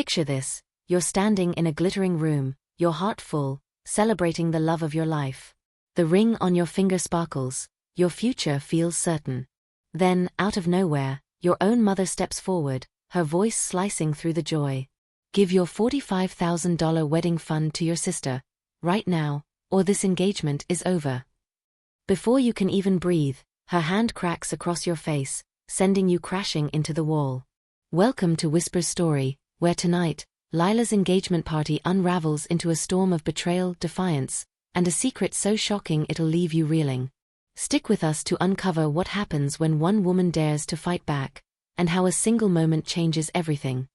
Picture this: you're standing in a glittering room, your heart full, celebrating the love of your life. The ring on your finger sparkles, your future feels certain. Then, out of nowhere, your own mother steps forward, her voice slicing through the joy. Give your $45,000 wedding fund to your sister, right now, or this engagement is over. Before you can even breathe, her hand cracks across your face, sending you crashing into the wall. Welcome to Whisper's story, where tonight, Lila's engagement party unravels into a storm of betrayal, defiance, and a secret so shocking it'll leave you reeling. Stick with us to uncover what happens when one woman dares to fight back, and how a single moment changes everything.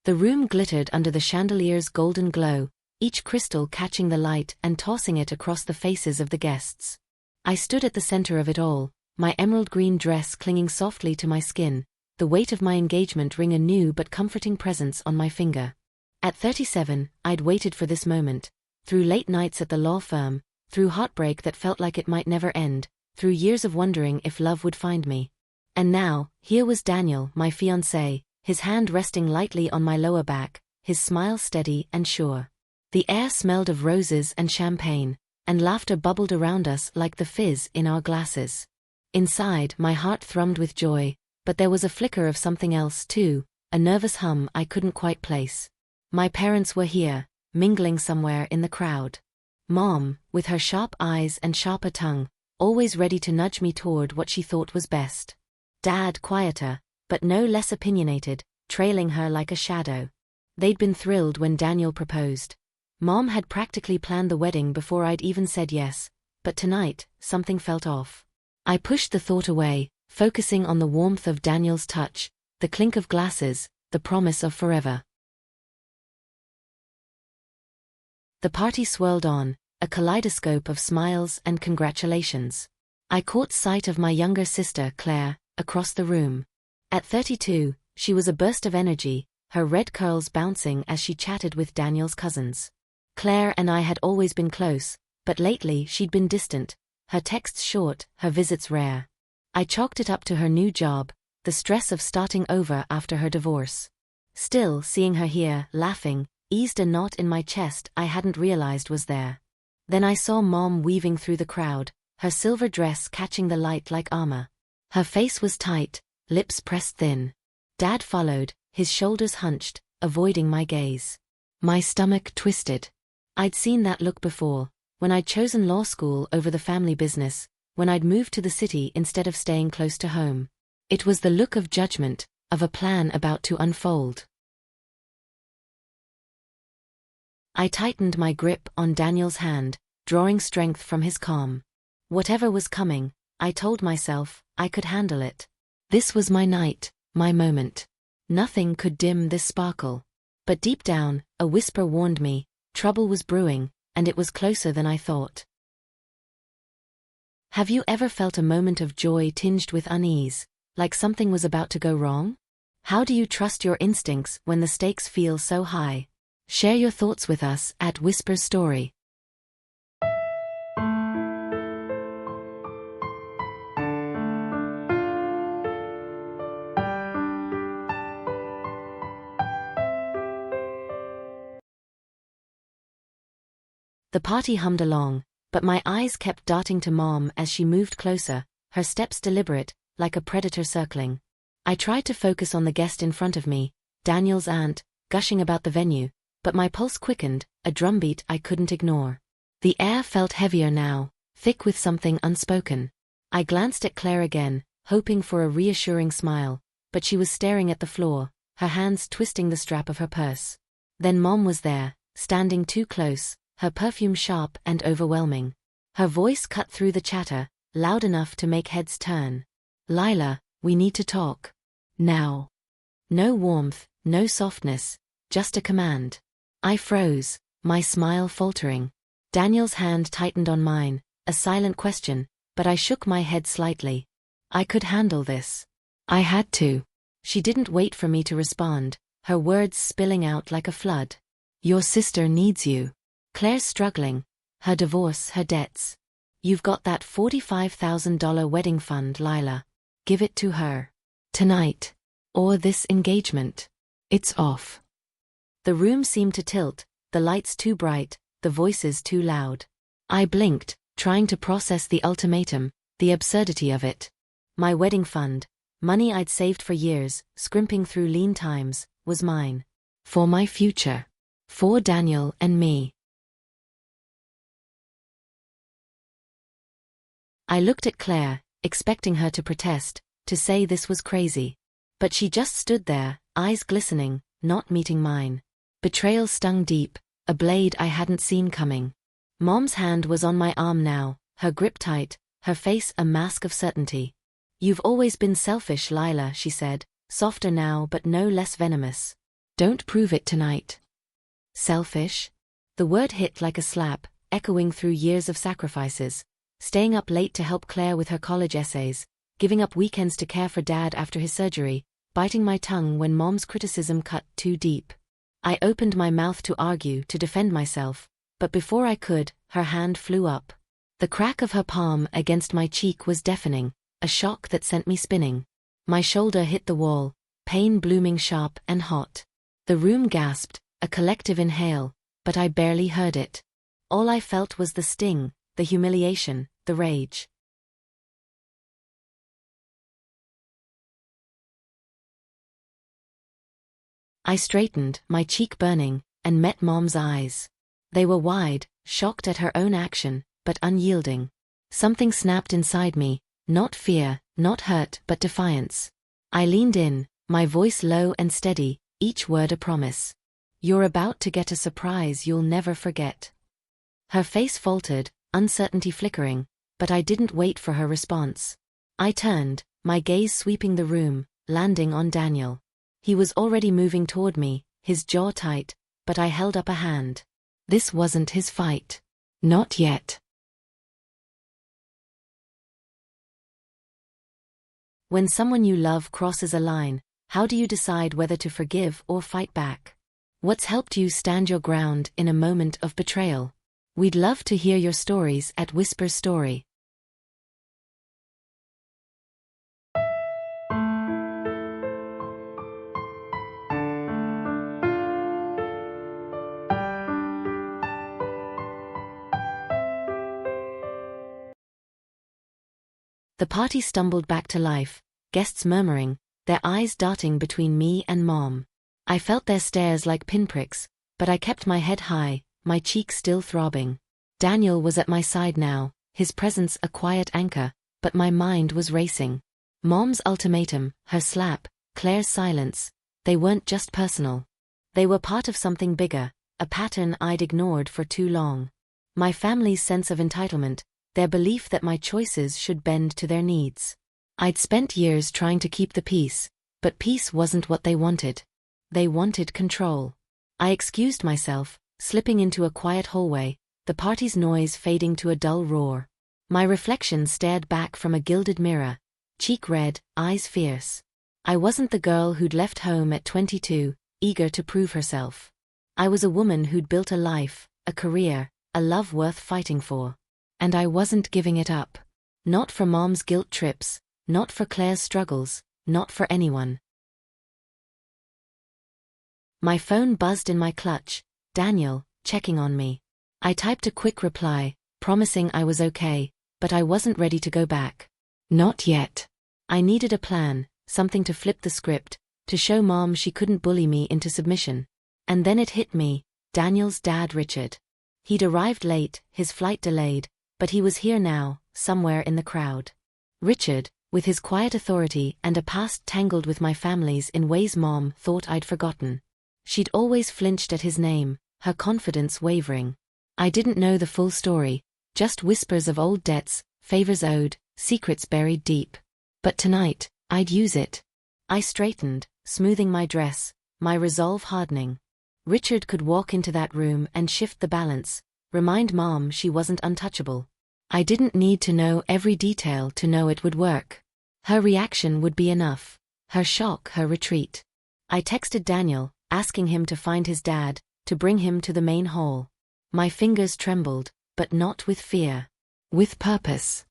The room glittered under the chandelier's golden glow, each crystal catching the light and tossing it across the faces of the guests. I stood at the center of it all, my emerald green dress clinging softly to my skin, the weight of my engagement ring a new but comforting presence on my finger. At 37, I'd waited for this moment, through late nights at the law firm, through heartbreak that felt like it might never end, through years of wondering if love would find me. And now, here was Daniel, my fiancé, his hand resting lightly on my lower back, his smile steady and sure. The air smelled of roses and champagne, and laughter bubbled around us like the fizz in our glasses. Inside, my heart thrummed with joy, but there was a flicker of something else too, a nervous hum I couldn't quite place. My parents were here, mingling somewhere in the crowd. Mom, with her sharp eyes and sharper tongue, always ready to nudge me toward what she thought was best. Dad, quieter, but no less opinionated, trailing her like a shadow. They'd been thrilled when Daniel proposed. Mom had practically planned the wedding before I'd even said yes, but tonight, something felt off. I pushed the thought away, focusing on the warmth of Daniel's touch, the clink of glasses, the promise of forever. The party swirled on, a kaleidoscope of smiles and congratulations. I caught sight of my younger sister, Claire, across the room. At 32, she was a burst of energy, her red curls bouncing as she chatted with Daniel's cousins. Claire and I had always been close, but lately she'd been distant, her texts short, her visits rare. I chalked it up to her new job, the stress of starting over after her divorce. Still, seeing her here, laughing, eased a knot in my chest I hadn't realized was there. Then I saw Mom weaving through the crowd, her silver dress catching the light like armor. Her face was tight, lips pressed thin. Dad followed, his shoulders hunched, avoiding my gaze. My stomach twisted. I'd seen that look before, when I'd chosen law school over the family business, when I'd moved to the city instead of staying close to home. It was the look of judgment, of a plan about to unfold. I tightened my grip on Daniel's hand, drawing strength from his calm. Whatever was coming, I told myself, I could handle it. This was my night, my moment. Nothing could dim this sparkle. But deep down, a whisper warned me, trouble was brewing, and it was closer than I thought. Have you ever felt a moment of joy tinged with unease, like something was about to go wrong? How do you trust your instincts when the stakes feel so high? Share your thoughts with us at Whisper's Story. The party hummed along, but my eyes kept darting to Mom as she moved closer, her steps deliberate, like a predator circling. I tried to focus on the guest in front of me, Daniel's aunt, gushing about the venue, but my pulse quickened, a drumbeat I couldn't ignore. The air felt heavier now, thick with something unspoken. I glanced at Claire again, hoping for a reassuring smile, but she was staring at the floor, her hands twisting the strap of her purse. Then Mom was there, standing too close, her perfume sharp and overwhelming. Her voice cut through the chatter, loud enough to make heads turn. Lila, we need to talk. Now. No warmth, no softness, just a command. I froze, my smile faltering. Daniel's hand tightened on mine, a silent question, but I shook my head slightly. I could handle this. I had to. She didn't wait for me to respond, her words spilling out like a flood. Your sister needs you. Claire's struggling. Her divorce, her debts. You've got that $45,000 wedding fund, Lila. Give it to her. Tonight. Or this engagement. It's off. The room seemed to tilt, the lights too bright, the voices too loud. I blinked, trying to process the ultimatum, the absurdity of it. My wedding fund, money I'd saved for years, scrimping through lean times, was mine. For my future. For Daniel and me. I looked at Claire, expecting her to protest, to say this was crazy. But she just stood there, eyes glistening, not meeting mine. Betrayal stung deep, a blade I hadn't seen coming. Mom's hand was on my arm now, her grip tight, her face a mask of certainty. You've always been selfish, Lila, she said, softer now but no less venomous. Don't prove it tonight. Selfish? The word hit like a slap, echoing through years of sacrifices. Staying up late to help Claire with her college essays, giving up weekends to care for Dad after his surgery, biting my tongue when Mom's criticism cut too deep. I opened my mouth to argue, to defend myself, but before I could, her hand flew up. The crack of her palm against my cheek was deafening, a shock that sent me spinning. My shoulder hit the wall, pain blooming sharp and hot. The room gasped, a collective inhale, but I barely heard it. All I felt was the sting, the humiliation, the rage. I straightened, my cheek burning, and met Mom's eyes. They were wide, shocked at her own action, but unyielding. Something snapped inside me, not fear, not hurt, but defiance. I leaned in, my voice low and steady, each word a promise. You're about to get a surprise you'll never forget. Her face faltered, uncertainty flickering, but I didn't wait for her response. I turned, my gaze sweeping the room, landing on Daniel. He was already moving toward me, his jaw tight, but I held up a hand. This wasn't his fight. Not yet. When someone you love crosses a line, how do you decide whether to forgive or fight back? What's helped you stand your ground in a moment of betrayal? We'd love to hear your stories at Whisper Story. The party stumbled back to life, guests murmuring, their eyes darting between me and Mom. I felt their stares like pinpricks, but I kept my head high, my cheeks still throbbing. Daniel was at my side now, his presence a quiet anchor, but my mind was racing. Mom's ultimatum, her slap, Claire's silence, they weren't just personal. They were part of something bigger, a pattern I'd ignored for too long. My family's sense of entitlement, their belief that my choices should bend to their needs. I'd spent years trying to keep the peace, but peace wasn't what they wanted. They wanted control. I excused myself, slipping into a quiet hallway, the party's noise fading to a dull roar. My reflection stared back from a gilded mirror, cheek red, eyes fierce. I wasn't the girl who'd left home at 22, eager to prove herself. I was a woman who'd built a life, a career, a love worth fighting for. And I wasn't giving it up. Not for Mom's guilt trips, not for Claire's struggles, not for anyone. My phone buzzed in my clutch, Daniel, checking on me. I typed a quick reply, promising I was okay, but I wasn't ready to go back. Not yet. I needed a plan, something to flip the script, to show Mom she couldn't bully me into submission. And then it hit me, Daniel's dad Richard. He'd arrived late, his flight delayed, but he was here now, somewhere in the crowd. Richard, with his quiet authority and a past tangled with my family's in ways Mom thought I'd forgotten. She'd always flinched at his name, her confidence wavering. I didn't know the full story, just whispers of old debts, favors owed, secrets buried deep. But tonight, I'd use it. I straightened, smoothing my dress, my resolve hardening. Richard could walk into that room and shift the balance, remind Mom she wasn't untouchable. I didn't need to know every detail to know it would work. Her reaction would be enough. Her shock, her retreat. I texted Daniel, asking him to find his dad, to bring him to the main hall. My fingers trembled, but not with fear. With purpose.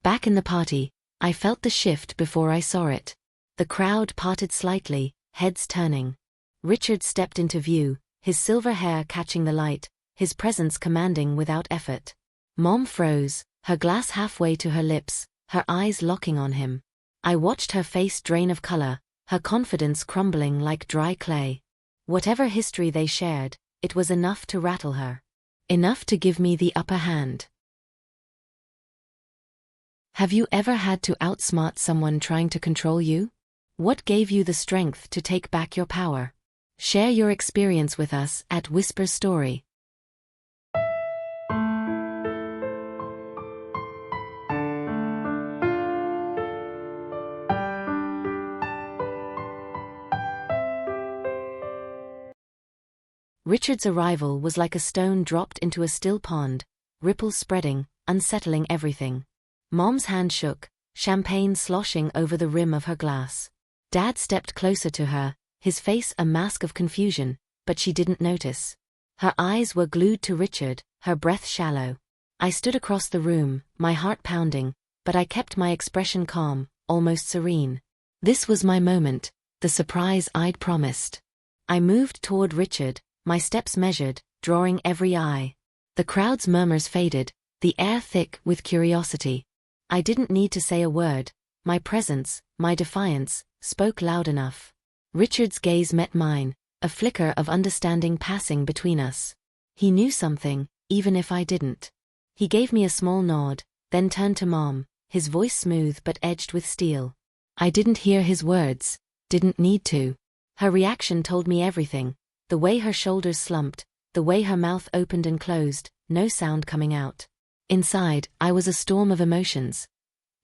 Back in the party, I felt the shift before I saw it. The crowd parted slightly, heads turning. Richard stepped into view, his silver hair catching the light, his presence commanding without effort. Mom froze, her glass halfway to her lips, her eyes locking on him. I watched her face drain of color, her confidence crumbling like dry clay. Whatever history they shared, it was enough to rattle her. Enough to give me the upper hand. Have you ever had to outsmart someone trying to control you? What gave you the strength to take back your power? Share your experience with us at Whisper Story. Richard's arrival was like a stone dropped into a still pond, ripples spreading, unsettling everything. Mom's hand shook, champagne sloshing over the rim of her glass. Dad stepped closer to her, his face a mask of confusion, but she didn't notice. Her eyes were glued to Richard, her breath shallow. I stood across the room, my heart pounding, but I kept my expression calm, almost serene. This was my moment, the surprise I'd promised. I moved toward Richard, my steps measured, drawing every eye. The crowd's murmurs faded, the air thick with curiosity. I didn't need to say a word. My presence, my defiance, spoke loud enough. Richard's gaze met mine, a flicker of understanding passing between us. He knew something, even if I didn't. He gave me a small nod, then turned to Mom, his voice smooth but edged with steel. I didn't hear his words, didn't need to. Her reaction told me everything. The way her shoulders slumped, the way her mouth opened and closed, no sound coming out. Inside, I was a storm of emotions.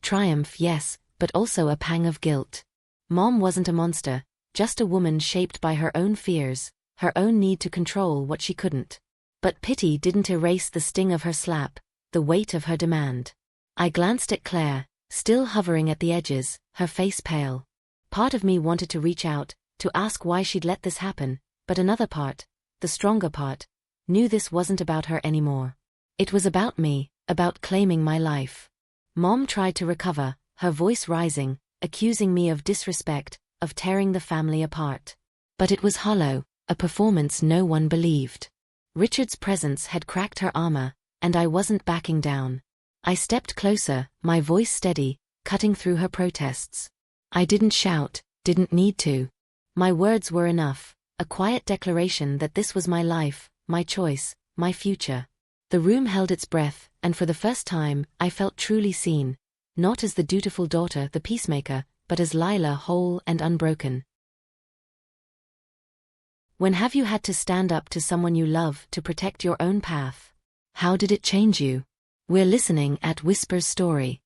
Triumph, yes, but also a pang of guilt. Mom wasn't a monster, just a woman shaped by her own fears, her own need to control what she couldn't. But pity didn't erase the sting of her slap, the weight of her demand. I glanced at Claire, still hovering at the edges, her face pale. Part of me wanted to reach out, to ask why she'd let this happen. But another part, the stronger part, knew this wasn't about her anymore. It was about me, about claiming my life. Mom tried to recover, her voice rising, accusing me of disrespect, of tearing the family apart. But it was hollow, a performance no one believed. Richard's presence had cracked her armor, and I wasn't backing down. I stepped closer, my voice steady, cutting through her protests. I didn't shout, didn't need to. My words were enough. A quiet declaration that this was my life, my choice, my future. The room held its breath, and for the first time, I felt truly seen. Not as the dutiful daughter, the peacemaker, but as Lila, whole and unbroken. When have you had to stand up to someone you love to protect your own path? How did it change you? We're listening at Whisper Story.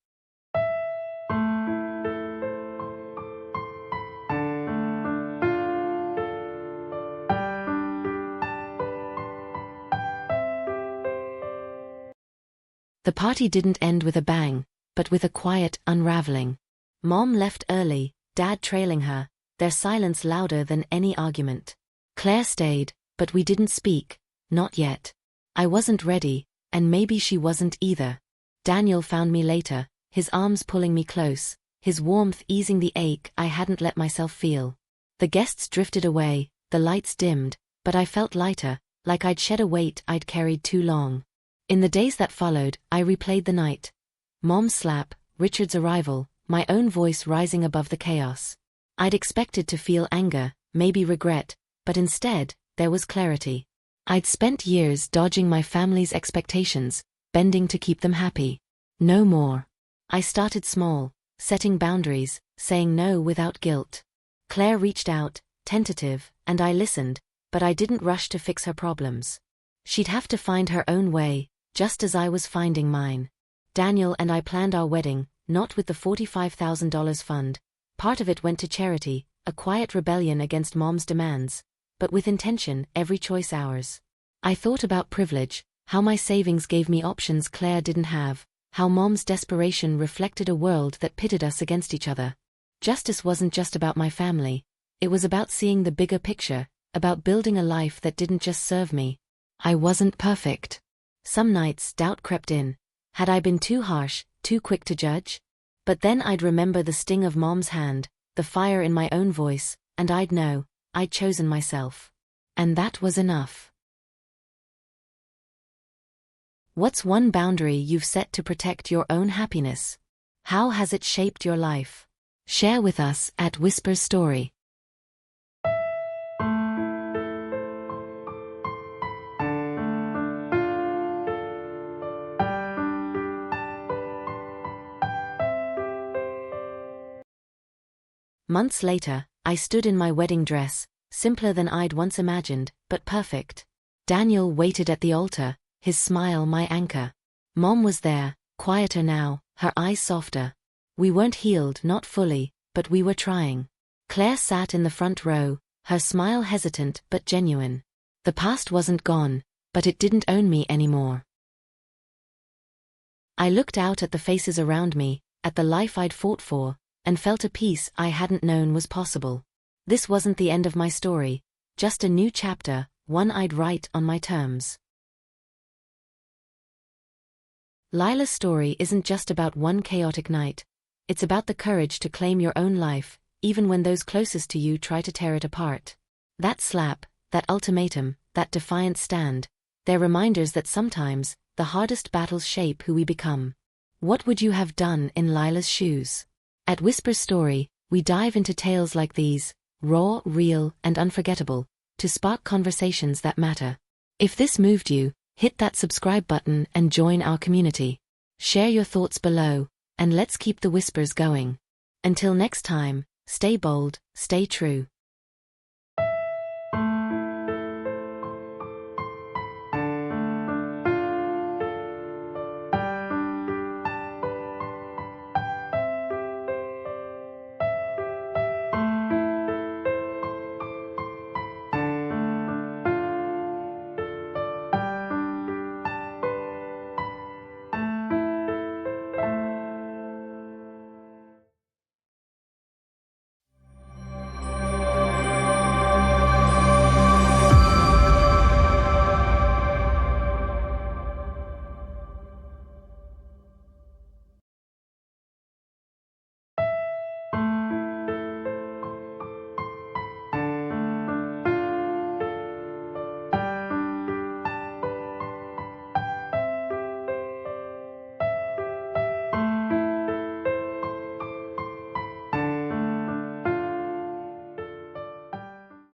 The party didn't end with a bang, but with a quiet unraveling. Mom left early, Dad trailing her, their silence louder than any argument. Claire stayed, but we didn't speak, not yet. I wasn't ready, and maybe she wasn't either. Daniel found me later, his arms pulling me close, his warmth easing the ache I hadn't let myself feel. The guests drifted away, the lights dimmed, but I felt lighter, like I'd shed a weight I'd carried too long. In the days that followed, I replayed the night. Mom's slap, Richard's arrival, my own voice rising above the chaos. I'd expected to feel anger, maybe regret, but instead, there was clarity. I'd spent years dodging my family's expectations, bending to keep them happy. No more. I started small, setting boundaries, saying no without guilt. Claire reached out, tentative, and I listened, but I didn't rush to fix her problems. She'd have to find her own way, just as I was finding mine. Daniel and I planned our wedding, not with the $45,000 fund. Part of it went to charity, a quiet rebellion against Mom's demands, but with intention, every choice ours. I thought about privilege, how my savings gave me options Claire didn't have, how Mom's desperation reflected a world that pitted us against each other. Justice wasn't just about my family, it was about seeing the bigger picture, about building a life that didn't just serve me. I wasn't perfect. Some nights doubt crept in. Had I been too harsh, too quick to judge? But then I'd remember the sting of Mom's hand, the fire in my own voice, and I'd know I'd chosen myself. And that was enough. What's one boundary you've set to protect your own happiness? How has it shaped your life? Share with us at Whisper Story. Months later, I stood in my wedding dress, simpler than I'd once imagined, but perfect. Daniel waited at the altar, his smile my anchor. Mom was there, quieter now, her eyes softer. We weren't healed, not fully, but we were trying. Claire sat in the front row, her smile hesitant but genuine. The past wasn't gone, but it didn't own me anymore. I looked out at the faces around me, at the life I'd fought for, and felt a peace I hadn't known was possible. This wasn't the end of my story, just a new chapter, one I'd write on my terms. Lila's story isn't just about one chaotic night. It's about the courage to claim your own life, even when those closest to you try to tear it apart. That slap, that ultimatum, that defiant stand, they're reminders that sometimes, the hardest battles shape who we become. What would you have done in Lila's shoes? At Whisper Story, we dive into tales like these, raw, real, and unforgettable, to spark conversations that matter. If this moved you, hit that subscribe button and join our community. Share your thoughts below, and let's keep the whispers going. Until next time, stay bold, stay true.